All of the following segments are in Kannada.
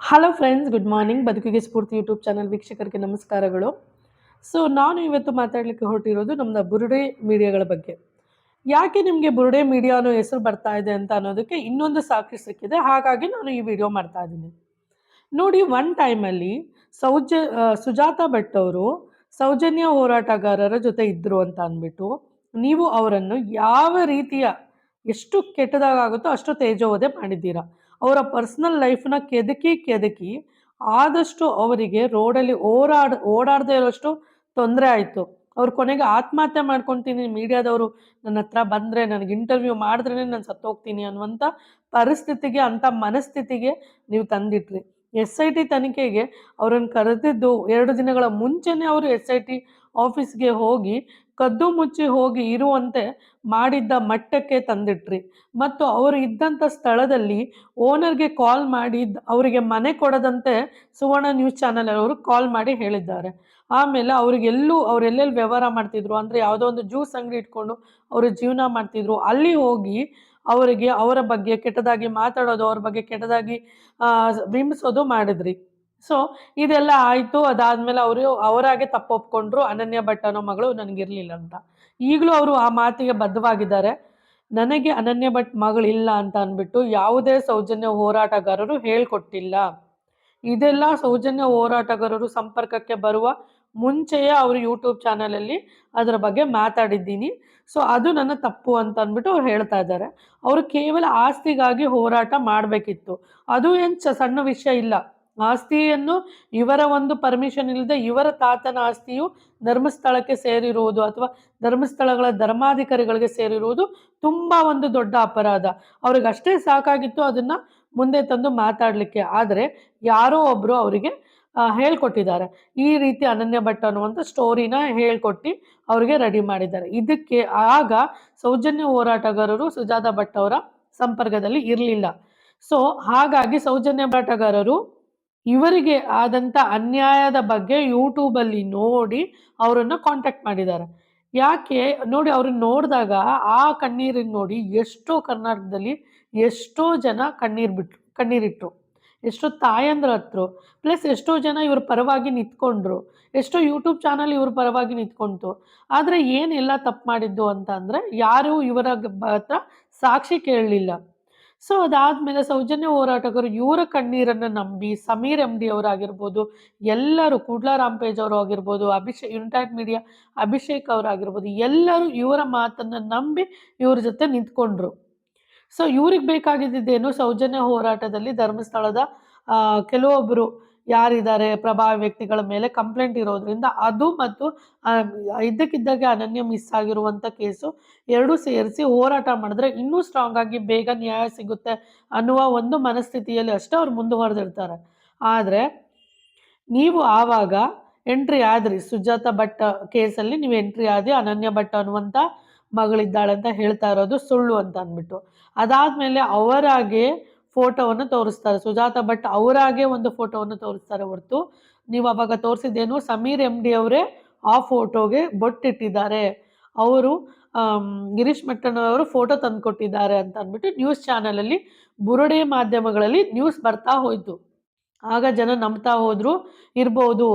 Hello friends, good morning. ಬದುಕಿಗೆ ಸ್ಫೂರ್ತಿ ಯೂಟ್ಯೂಬ್ ಚಾನಲ್ ವೀಕ್ಷಕರಿಗೆ ನಮಸ್ಕಾರಗಳು. ನಾನು ಇವತ್ತು ಮಾತಾಡಲಿಕ್ಕೆ ಹೊರಟಿರೋದು ನಮ್ಮದು ಬುರುಡೆ ಮೀಡಿಯಾಗಳ ಬಗ್ಗೆ. ಯಾಕೆ ನಿಮಗೆ ಬುರುಡೆ ಮೀಡಿಯಾ ಅನ್ನೋ ಹೆಸರು ಬರ್ತಾ ಇದೆ ಅಂತ ಅನ್ನೋದಕ್ಕೆ ಇನ್ನೊಂದು ಸಾಕ್ಷಿ ಸಿಕ್ಕಿದೆ. ಹಾಗಾಗಿ ನಾನು ಈ ವಿಡಿಯೋ ಮಾಡ್ತಾ ಇದ್ದೀನಿ. ನೋಡಿ, ಒನ್ ಟೈಮಲ್ಲಿ ಸುಜಾತ ಭಟ್ ಅವರು ಸೌಜನ್ಯ ಹೋರಾಟಗಾರರ ಜೊತೆ ಇದ್ದರು ಅಂತ ಅಂದ್ಬಿಟ್ಟು ನೀವು ಅವರನ್ನು ಯಾವ ರೀತಿಯ ಎಷ್ಟು ಕೆಟ್ಟದಾಗುತ್ತೋ ಅಷ್ಟು ತೇಜೋವಧೆ ಮಾಡಿದ್ದೀರಾ. ಅವರ ಪರ್ಸ್ನಲ್ ಲೈಫ್ನ ಕೆದಕಿ ಆದಷ್ಟು ಅವರಿಗೆ ರೋಡಲ್ಲಿ ಓಡಾಡದೇ ಇರೋಷ್ಟು ತೊಂದರೆ ಆಯಿತು. ಅವ್ರು ಕೊನೆಗೆ ಆತ್ಮಹತ್ಯೆ ಮಾಡ್ಕೊತೀನಿ, ಮೀಡಿಯಾದವರು ನನ್ನ ಹತ್ರ ಬಂದರೆ ನನಗೆ ಇಂಟರ್ವ್ಯೂ ಮಾಡಿದ್ರೇ ನಾನು ಸತ್ತೋಗ್ತೀನಿ ಅನ್ನುವಂಥ ಪರಿಸ್ಥಿತಿಗೆ, ಅಂಥ ಮನಸ್ಥಿತಿಗೆ ನೀವು ತಂದಿಟ್ರಿ. SIT ತನಿಖೆಗೆ ಅವರನ್ನು ಕರೆದಿದ್ದು 2 ದಿನಗಳ ಮುಂಚೆನೇ ಅವರು SIT ಆಫೀಸ್ಗೆ ಹೋಗಿ ಕದ್ದು ಮುಚ್ಚಿ ಹೋಗಿ ಇರುವಂತೆ ಮಾಡಿದ್ದ ಮಟ್ಟಕ್ಕೆ ತಂದಿಟ್ರಿ. ಮತ್ತು ಅವರು ಇದ್ದಂಥ ಸ್ಥಳದಲ್ಲಿ ಓನರ್ಗೆ ಕಾಲ್ ಮಾಡಿ ಅವರಿಗೆ ಮನೆ ಕೊಡದಂತೆ ಸುವರ್ಣ ನ್ಯೂಸ್ ಚಾನಲ್ ಅವರು ಕಾಲ್ ಮಾಡಿ ಹೇಳಿದ್ದಾರೆ. ಆಮೇಲೆ ಅವರೆಲ್ಲೆಲ್ಲಿ ವ್ಯವಹಾರ ಮಾಡ್ತಿದ್ರು ಅಂದರೆ ಯಾವುದೋ ಒಂದು ಜ್ಯೂಸ್ ಅಂಗಡಿ ಇಟ್ಕೊಂಡು ಅವರು ಜೀವನ ಮಾಡ್ತಿದ್ರು, ಅಲ್ಲಿ ಹೋಗಿ ಅವರಿಗೆ ಅವರ ಬಗ್ಗೆ ಕೆಟ್ಟದಾಗಿ ಮಾತಾಡೋದು, ಅವ್ರ ಬಗ್ಗೆ ಕೆಟ್ಟದಾಗಿ ಬಿಂಬಿಸೋದು ಮಾಡಿದ್ರಿ. ಇದೆಲ್ಲ ಆಯಿತು. ಅದಾದಮೇಲೆ ಅವರಾಗೆ ತಪ್ಪೊಪ್ಕೊಂಡ್ರು, ಅನನ್ಯ ಭಟ್ ಅನ್ನೋ ಮಗಳು ನನಗಿರಲಿಲ್ಲ ಅಂತ. ಈಗಲೂ ಅವರು ಆ ಮಾತಿಗೆ ಬದ್ಧವಾಗಿದ್ದಾರೆ. ನನಗೆ ಅನನ್ಯ ಭಟ್ ಮಗಳಿಲ್ಲ ಅಂತ ಅಂದ್ಬಿಟ್ಟು ಯಾವುದೇ ಸೌಜನ್ಯ ಹೋರಾಟಗಾರರು ಹೇಳ್ಕೊಟ್ಟಿಲ್ಲ. ಇದೆಲ್ಲ ಸೌಜನ್ಯ ಹೋರಾಟಗಾರರು ಸಂಪರ್ಕಕ್ಕೆ ಬರುವ ಮುಂಚೆಯೇ ಅವರು ಯೂಟ್ಯೂಬ್ ಚಾನಲಲ್ಲಿ ಅದರ ಬಗ್ಗೆ ಮಾತಾಡಿದ್ದೀನಿ. ಅದು ನನ್ನ ತಪ್ಪು ಅಂತ ಅಂದ್ಬಿಟ್ಟು ಅವ್ರು ಹೇಳ್ತಾ ಇದ್ದಾರೆ. ಅವರು ಕೇವಲ ಆಸ್ತಿಗಾಗಿ ಹೋರಾಟ ಮಾಡಬೇಕಿತ್ತು. ಅದು ಏನು ಸಣ್ಣ ವಿಷಯ ಇಲ್ಲ. ಆಸ್ತಿಯನ್ನು ಇವರ ಒಂದು ಪರ್ಮಿಷನ್ ಇಲ್ಲದೆ ಇವರ ತಾತನ ಆಸ್ತಿಯು ಧರ್ಮಸ್ಥಳಕ್ಕೆ ಸೇರಿರುವುದು ಅಥವಾ ಧರ್ಮಸ್ಥಳಗಳ ಧರ್ಮಾಧಿಕಾರಿಗಳಿಗೆ ಸೇರಿರುವುದು ತುಂಬ ಒಂದು ದೊಡ್ಡ ಅಪರಾಧ. ಅವ್ರಿಗಷ್ಟೇ ಸಾಕಾಗಿತ್ತು ಅದನ್ನು ಮುಂದೆ ತಂದು ಮಾತಾಡಲಿಕ್ಕೆ. ಆದರೆ ಯಾರೋ ಒಬ್ಬರು ಅವರಿಗೆ ಹೇಳ್ಕೊಟ್ಟಿದ್ದಾರೆ. ಈ ರೀತಿ ಅನನ್ಯ ಭಟ್ ಅನ್ನುವಂಥ ಸ್ಟೋರಿನ ಹೇಳ್ಕೊಟ್ಟು ಅವರಿಗೆ ರೆಡಿ ಮಾಡಿದ್ದಾರೆ. ಇದಕ್ಕೆ ಆಗ ಸೌಜನ್ಯ ಹೋರಾಟಗಾರರು ಸುಜಾತ ಭಟ್ ಅವರ ಸಂಪರ್ಕದಲ್ಲಿ ಇರಲಿಲ್ಲ. ಹಾಗಾಗಿ ಸೌಜನ್ಯ ಹೋರಾಟಗಾರರು ಇವರಿಗೆ ಆದಂಥ ಅನ್ಯಾಯದ ಬಗ್ಗೆ ಯೂಟ್ಯೂಬಲ್ಲಿ ನೋಡಿ ಅವರನ್ನು ಕಾಂಟ್ಯಾಕ್ಟ್ ಮಾಡಿದ್ದಾರೆ. ಯಾಕೆ ನೋಡಿ, ಅವ್ರನ್ನ ನೋಡಿದಾಗ ಆ ಕಣ್ಣೀರಿಗೆ ನೋಡಿ ಎಷ್ಟೋ ಕರ್ನಾಟಕದಲ್ಲಿ ಎಷ್ಟೋ ಜನ ಕಣ್ಣೀರಿಟ್ಟರು, ಎಷ್ಟೋ ತಾಯಂದ್ರ ಹತ್ರು, ಪ್ಲಸ್ ಎಷ್ಟೋ ಜನ ಇವ್ರ ಪರವಾಗಿ ನಿಂತ್ಕೊಂಡ್ರು, ಎಷ್ಟೋ ಯೂಟ್ಯೂಬ್ ಚಾನಲ್ ಇವ್ರ ಪರವಾಗಿ ನಿಂತ್ಕೊಂತು. ಆದರೆ ಏನೆಲ್ಲ ತಪ್ಪು ಮಾಡಿದ್ದು ಅಂತ ಅಂದರೆ ಯಾರೂ ಇವರ ಹತ್ರ ಸಾಕ್ಷಿ ಕೇಳಲಿಲ್ಲ. ಅದಾದಮೇಲೆ ಸೌಜನ್ಯ ಹೋರಾಟಗಾರರು ಇವರ ಕಣ್ಣೀರನ್ನು ನಂಬಿ ಸಮೀರ್ MD ಅವರಾಗಿರ್ಬೋದು, ಎಲ್ಲರೂ ಕೂಡ್ಲ ರಾಂಪೇಜ್ ಅವರು ಆಗಿರ್ಬೋದು, ಯುನೈಟೆಡ್ ಮೀಡಿಯಾ ಅಭಿಷೇಕ್ ಅವರಾಗಿರ್ಬೋದು, ಎಲ್ಲರೂ ಇವರ ಮಾತನ್ನು ನಂಬಿ ಇವ್ರ ಜೊತೆ ನಿಂತ್ಕೊಂಡ್ರು. ಇವ್ರಿಗೆ ಬೇಕಾಗಿದ್ದೇನು, ಸೌಜನ್ಯ ಹೋರಾಟದಲ್ಲಿ ಧರ್ಮಸ್ಥಳದ ಕೆಲವೊಬ್ಬರು ಯಾರಿದ್ದಾರೆ ಪ್ರಭಾವಿ ವ್ಯಕ್ತಿಗಳ ಮೇಲೆ ಕಂಪ್ಲೇಂಟ್ ಇರೋದ್ರಿಂದ ಅದು ಮತ್ತು ಇದ್ದಕ್ಕಿದ್ದಾಗೆ ಅನನ್ಯ ಮಿಸ್ ಆಗಿರುವಂಥ ಕೇಸು ಎರಡೂ ಸೇರಿಸಿ ಹೋರಾಟ ಮಾಡಿದ್ರೆ ಇನ್ನೂ ಸ್ಟ್ರಾಂಗ್ ಆಗಿ ಬೇಗ ನ್ಯಾಯ ಸಿಗುತ್ತೆ ಅನ್ನುವ ಒಂದು ಮನಸ್ಥಿತಿಯಲ್ಲಿ ಅಷ್ಟೇ ಅವ್ರು ಮುಂದುವರೆದಿರ್ತಾರೆ. ಆದರೆ ನೀವು ಆವಾಗ ಎಂಟ್ರಿ ಆದ್ರಿ, ಸುಜಾತ ಭಟ್ ಕೇಸಲ್ಲಿ ನೀವು ಎಂಟ್ರಿ ಆದಿ ಅನನ್ಯ ಭಟ್ ಅನ್ನುವಂಥ ಮಗಳಿದ್ದಾಳೆ ಅಂತ ಹೇಳ್ತಾ ಇರೋದು ಸುಳ್ಳು ಅಂತ ಅಂದ್ಬಿಟ್ಟು. ಅದಾದಮೇಲೆ ಅವರಾಗೆ ಫೋಟೋವನ್ನು ತೋರಿಸ್ತಾರೆ, ಸುಜಾತ ಭಟ್ ಅವರಾಗೆ ಒಂದು ಫೋಟೋವನ್ನು ತೋರಿಸ್ತಾರೆ ಹೊರತು ನೀವು ಅವಾಗ ತೋರಿಸಿದ್ದೇನು ಸಮೀರ್ MD ಅವರೇ ಆ ಫೋಟೋಗೆ ಬೊಟ್ಟಿಟ್ಟಿದ್ದಾರೆ, ಅವರು ಗಿರೀಶ್ ಮಟ್ಟಣ್ಣವರು ಫೋಟೋ ತಂದು ಕೊಟ್ಟಿದ್ದಾರೆ ಅಂತ ಅಂದ್ಬಿಟ್ಟು ನ್ಯೂಸ್ ಚಾನಲಲ್ಲಿ ಬುರುಡೆ ಮಾಧ್ಯಮಗಳಲ್ಲಿ ನ್ಯೂಸ್ ಬರ್ತಾ ಹೋಯಿತು. ಆಗ ಜನ ನಂಬ್ತಾ ಹೋದ್ರು ಇರ್ಬೋದು.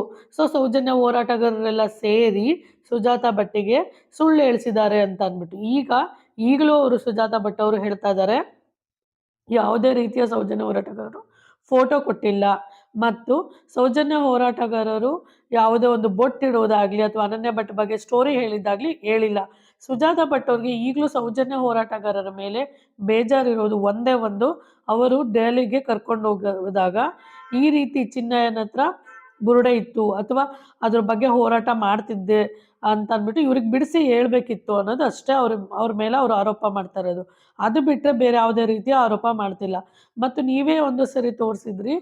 ಸೌಜನ್ಯ ಹೋರಾಟಗಾರರೆಲ್ಲ ಸೇರಿ ಸುಜಾತ ಭಟ್ಟಿಗೆ ಸುಳ್ಳು ಹೇಳಿಸಿದ್ದಾರೆ ಅಂತ ಅಂದ್ಬಿಟ್ಟು ಈಗಲೂ ಅವರು ಸುಜಾತ ಭಟ್ ಅವರು ಹೇಳ್ತಾ ಇದ್ದಾರೆ, ಯಾವುದೇ ರೀತಿಯ ಸೌಜನ್ಯ ಹೋರಾಟಗಾರರು ಫೋಟೋ ಕೊಟ್ಟಿಲ್ಲ ಮತ್ತು ಸೌಜನ್ಯ ಹೋರಾಟಗಾರರು ಯಾವುದೇ ಒಂದು ಬೊಟ್ಟಿಡುವುದಾಗಲಿ ಅಥವಾ ಅನನ್ಯ ಭಟ್ ಬಗ್ಗೆ ಸ್ಟೋರಿ ಹೇಳಿದ್ದಾಗಲಿ ಹೇಳಿಲ್ಲ. ಸುಜಾತ ಭಟ್ ಅವ್ರಿಗೆ ಈಗಲೂ ಸೌಜನ್ಯ ಹೋರಾಟಗಾರರ ಮೇಲೆ ಬೇಜಾರಿರೋದು ಒಂದೇ ಒಂದು, ಅವರು ದೆಹಲಿಗೆ ಕರ್ಕೊಂಡು ಹೋದಾಗ ಈ ರೀತಿ ಚಿನ್ನಯ್ಯನ ಹತ್ರ ಬುರುಡೆ ಇತ್ತು ಅಥವಾ ಅದ್ರ ಬಗ್ಗೆ ಹೋರಾಟ ಮಾಡ್ತಿದ್ದೆ ಅಂತ ಅಂದ್ಬಿಟ್ಟು ಇವ್ರಿಗೆ ಬಿಡಿಸಿ ಹೇಳ್ಬೇಕಿತ್ತು ಅನ್ನೋದು ಅಷ್ಟೇ ಅವ್ರ ಮೇಲೆ ಅವರು ಆರೋಪ ಮಾಡ್ತಾ ಇರೋದು. ಅದು ಬಿಟ್ಟರೆ ಬೇರೆ ಯಾವುದೇ ರೀತಿಯ ಆರೋಪ ಮಾಡ್ತಿಲ್ಲ. ಮತ್ತು ನೀವೇ ಒಂದು ಸರಿ ತೋರಿಸಿದ್ರಿ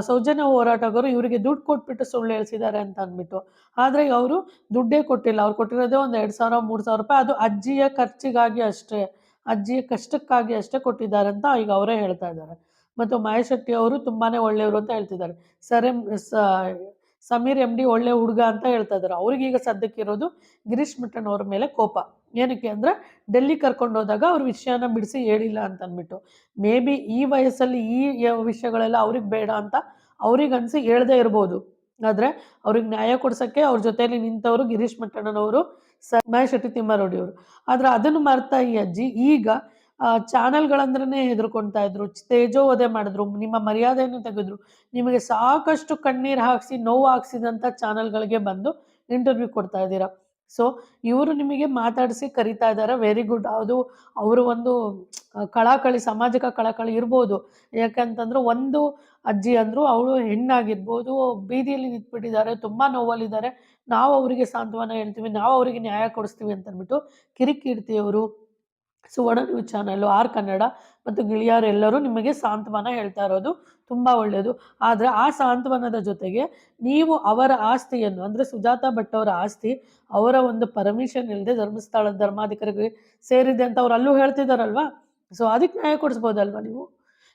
ಸೌಜನ್ಯ ಹೋರಾಟಗಾರರು ಇವರಿಗೆ ದುಡ್ಡು ಕೊಟ್ಬಿಟ್ಟು ಸುಳ್ಳು ಹೇಳಿಸಿದ್ದಾರೆ ಅಂತ ಅಂದ್ಬಿಟ್ಟು. ಆದರೆ ಅವರು ದುಡ್ಡೇ ಕೊಟ್ಟಿಲ್ಲ, ಅವ್ರು ಕೊಟ್ಟಿರೋದೇ ಒಂದು 2,000-3,000 ರೂಪಾಯಿ, ಅದು ಅಜ್ಜಿಯ ಖರ್ಚಿಗಾಗಿ ಅಷ್ಟೇ, ಅಜ್ಜಿಯ ಕಷ್ಟಕ್ಕಾಗಿ ಅಷ್ಟೇ ಕೊಟ್ಟಿದ್ದಾರೆ ಅಂತ ಈಗ ಅವರೇ ಹೇಳ್ತಾ ಇದ್ದಾರೆ. ಮತ್ತು ಮಹೇಶ್ ಶೆಟ್ಟಿ ಅವರು ತುಂಬಾ ಒಳ್ಳೆಯವರು ಅಂತ ಹೇಳ್ತಿದ್ದಾರೆ. ಸಮೀರ್ MD ಒಳ್ಳೆ ಹುಡುಗ ಅಂತ ಹೇಳ್ತಾ ಇದ್ದಾರೆ. ಅವ್ರಿಗೀಗ ಸದ್ಯಕ್ಕಿರೋದು ಗಿರೀಶ್ ಮಟ್ಟಣ್ಣವ್ರ ಮೇಲೆ ಕೋಪ. ಏನಕ್ಕೆ ಅಂದರೆ ಡೆಲ್ಲಿ ಕರ್ಕೊಂಡು ಹೋದಾಗ ಅವ್ರ ವಿಷಯನ ಬಿಡಿಸಿ ಹೇಳಿಲ್ಲ ಅಂತ ಅಂದ್ಬಿಟ್ಟು. ಮೇ ಬಿ ಈ ವಯಸ್ಸಲ್ಲಿ ಈ ವಿಷಯಗಳೆಲ್ಲ ಅವ್ರಿಗೆ ಬೇಡ ಅಂತ ಅವ್ರಿಗೆ ಅನಿಸಿ ಹೇಳ್ದೇ ಇರ್ಬೋದು. ಆದರೆ ಅವ್ರಿಗೆ ನ್ಯಾಯ ಕೊಡ್ಸೋಕ್ಕೆ ಅವ್ರ ಜೊತೆಯಲ್ಲಿ ನಿಂತವರು ಗಿರೀಶ್ ಮಟ್ಟಣ್ಣನವರು, ಮಹೇಶ್ ಶೆಟ್ಟಿ ತಿಮ್ಮಾರೆಡ್ಡಿಯವರು. ಆದರೆ ಅದನ್ನು ಮರೆತ ಈ ಅಜ್ಜಿ ಈಗ ಚಾನಲ್ಗಳಂದ್ರೇ ಹೆದರ್ಕೊಳ್ತಾ ಇದ್ರು, ತೇಜೋವಧೆ ಮಾಡಿದ್ರು, ನಿಮ್ಮ ಮರ್ಯಾದೆಯನ್ನು ತೆಗೆದ್ರು, ನಿಮಗೆ ಸಾಕಷ್ಟು ಕಣ್ಣೀರು ಹಾಕಿಸಿ ನೋವು ಹಾಕ್ಸಿದಂಥ ಚಾನಲ್ಗಳಿಗೆ ಬಂದು ಇಂಟರ್ವ್ಯೂ ಕೊಡ್ತಾ ಇದ್ದೀರಾ. ಸೊ ಇವರು ನಿಮಗೆ ಮಾತಾಡಿಸಿ ಕರಿತಾ ಇದ್ದಾರೆ, ವೆರಿ ಗುಡ್. ಅದು ಅವರು ಒಂದು ಕಳಕಳಿ, ಸಾಮಾಜಿಕ ಕಳಕಳಿ ಇರ್ಬೋದು. ಯಾಕಂತಂದ್ರೆ ಒಂದು ಅಜ್ಜಿ ಅಂದರು, ಅವಳು ಹೆಣ್ಣಾಗಿರ್ಬೋದು, ಬೀದಿಯಲ್ಲಿ ನಿಂತ್ಬಿಟ್ಟಿದ್ದಾರೆ, ತುಂಬ ನೋವಲ್ಲಿದ್ದಾರೆ, ನಾವು ಅವರಿಗೆ ಸಾಂತ್ವನ ಹೇಳ್ತೀವಿ, ನಾವು ಅವರಿಗೆ ನ್ಯಾಯ ಕೊಡಿಸ್ತೀವಿ ಅಂತಂದ್ಬಿಟ್ಟು ಕಿರಿಕೀರ್ತಿಯವರು, ಸುವರ್ಣ ನ್ಯೂಸ್ ಚಾನಲ್ಲು, ಆರ್ ಕನ್ನಡ ಮತ್ತು ಗಿಳಿಯಾರು ಎಲ್ಲರೂ ನಿಮಗೆ ಸಾಂತ್ವನ ಹೇಳ್ತಾ ಇರೋದು ತುಂಬ ಒಳ್ಳೆಯದು. ಆದರೆ ಆ ಸಾಂತ್ವನದ ಜೊತೆಗೆ ನೀವು ಅವರ ಆಸ್ತಿಯನ್ನು, ಅಂದರೆ ಸುಜಾತಾ ಭಟ್ ಅವರ ಆಸ್ತಿ ಅವರ ಒಂದು ಪರ್ಮಿಷನ್ ಇಲ್ಲದೆ ಧರ್ಮಸ್ಥಳದ ಧರ್ಮಾಧಿಕಾರಿಗೆ ಸೇರಿದೆ ಅಂತ ಅವ್ರು ಅಲ್ಲೂ ಹೇಳ್ತಿದ್ದಾರಲ್ವಾ. ಸೊ ಅದಕ್ಕೆ ನ್ಯಾಯ ಕೊಡಿಸ್ಬೋದಲ್ವ ನೀವು?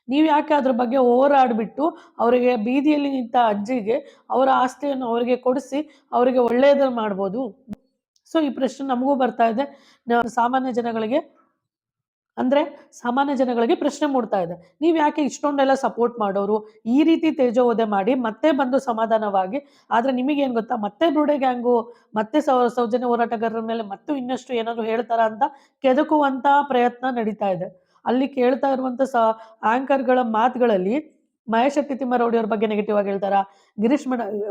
ನೀವು ಯಾಕೆ ಅದ್ರ ಬಗ್ಗೆ ಹೋರಾಡಿಬಿಟ್ಟು ಅವರಿಗೆ, ಬೀದಿಯಲ್ಲಿ ನಿಂತ ಅಜ್ಜಿಗೆ ಅವರ ಆಸ್ತಿಯನ್ನು ಅವರಿಗೆ ಕೊಡಿಸಿ ಅವರಿಗೆ ಒಳ್ಳೆಯದನ್ನು ಮಾಡ್ಬೋದು. ಸೊ ಈ ಪ್ರಶ್ನೆ ನಮಗೂ ಬರ್ತಾ ಇದೆ, ಸಾಮಾನ್ಯ ಜನಗಳಿಗೆ ಪ್ರಶ್ನೆ ಮೂಡ್ತಾ ಇದೆ. ನೀವು ಯಾಕೆ ಇಷ್ಟೊಂದೆಲ್ಲ ಸಪೋರ್ಟ್ ಮಾಡೋರು ಈ ರೀತಿ ತೇಜೋವಧೆ ಮಾಡಿ ಮತ್ತೆ ಬಂದು ಸಮಾಧಾನವಾಗಿ, ಆದರೆ ನಿಮಗೇನು ಗೊತ್ತಾ, ಮತ್ತೆ ಬುರುಡೆ ಗ್ಯಾಂಗು, ಮತ್ತೆ ಸೌಜನ್ಯ ಹೋರಾಟಗಾರರ ಮೇಲೆ ಮತ್ತು ಇನ್ನಷ್ಟು ಏನಾದರೂ ಹೇಳ್ತಾರ ಅಂತ ಕೆದಕುವಂಥ ಪ್ರಯತ್ನ ನಡೀತಾ ಇದೆ. ಅಲ್ಲಿ ಕೇಳ್ತಾ ಇರುವಂಥ ಆಂಕರ್ಗಳ ಮಾತುಗಳಲ್ಲಿ ಮಹೇಶ್ ಶೆಟ್ಟಿ ತಿಮ್ಮಾರೆಡ್ಡಿ ಅವ್ರ ಬಗ್ಗೆ ನೆಗೆಟಿವ್ ಆಗಿ ಹೇಳ್ತಾರಾ, ಗಿರೀಶ್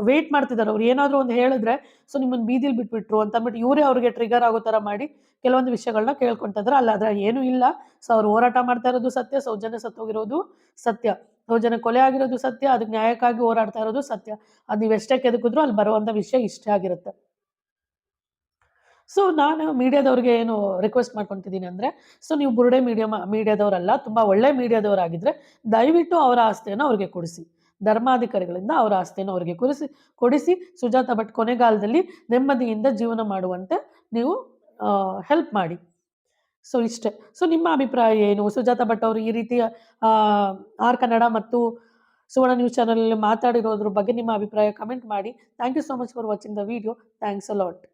ವೇಟ್ ಮಾಡ್ತಿದ್ದಾರೆ ಅವ್ರು ಏನಾದರೂ ಒಂದು ಹೇಳಿದ್ರೆ ಸೊ ನಿಮ್ಮನ್ನು ಬೀದಿಲಿ ಬಿಟ್ಬಿಟ್ರು ಅಂತ ಅಂದ್ಬಿಟ್ಟು ಇವರೇ ಅವ್ರಿಗೆ ಟ್ರಿಗರ್ ಆಗೋ ಥರ ಮಾಡಿ ಕೆಲವೊಂದು ವಿಷಯಗಳನ್ನ ಕೇಳ್ಕೊತಾ ಇದ್ದಾರೆ. ಅಲ್ಲಾದ್ರೆ ಏನೂ ಇಲ್ಲ. ಸೊ ಅವ್ರು ಹೋರಾಟ ಮಾಡ್ತಾ ಇರೋದು ಸತ್ಯ, ಸೌಜನ್ಯ ಸತ್ತೋಗಿರೋದು ಸತ್ಯ, ಸೌಜನ್ಯ ಕೊಲೆ ಆಗಿರೋದು ಸತ್ಯ, ಅದಕ್ಕೆ ನ್ಯಾಯಕ್ಕಾಗಿ ಹೋರಾಡ್ತಾ ಇರೋದು ಸತ್ಯ. ಅದು ನೀವೆಷ್ಟೇ ಕೆದಕಿದ್ರು ಅಲ್ಲಿ ಬರುವಂಥ ವಿಷಯ ಇಷ್ಟೇ ಆಗಿರುತ್ತೆ. ಸೊ ನಾನು ಮೀಡಿಯಾದವ್ರಿಗೆ ಏನು ರಿಕ್ವೆಸ್ಟ್ ಮಾಡ್ಕೊತಿದ್ದೀನಿ ಅಂದರೆ, ಸೊ ನೀವು ಬುರುಡೆ ಮೀಡಿಯಾದವರಲ್ಲ, ತುಂಬ ಒಳ್ಳೆ ಮೀಡಿಯಾದವರಾಗಿದ್ದರೆ ದಯವಿಟ್ಟು ಅವರ ಆಸ್ತಿಯನ್ನು ಅವ್ರಿಗೆ ಕೊಡಿಸಿ. ಧರ್ಮಾಧಿಕಾರಿಗಳಿಂದ ಅವರ ಆಸ್ತಿಯನ್ನು ಅವರಿಗೆ ಕೊಡಿಸಿ ಸುಜಾತಾ ಭಟ್ ಕೊನೆಗಾಲದಲ್ಲಿ ನೆಮ್ಮದಿಯಿಂದ ಜೀವನ ಮಾಡುವಂತೆ ನೀವು ಹೆಲ್ಪ್ ಮಾಡಿ. ಸೊ ಇಷ್ಟೇ. ಸೊ ನಿಮ್ಮ ಅಭಿಪ್ರಾಯ ಏನು? ಸುಜಾತಾ ಭಟ್ ಅವರು ಈ ರೀತಿಯ ಆರ್ ಕನ್ನಡ ಮತ್ತು ಸುವರ್ಣ ನ್ಯೂಸ್ ಚಾನಲಲ್ಲಿ ಮಾತಾಡಿರೋದ್ರ ಬಗ್ಗೆ ನಿಮ್ಮ ಅಭಿಪ್ರಾಯ ಕಮೆಂಟ್ ಮಾಡಿ. Thank you so much for watching the video. Thanks a lot.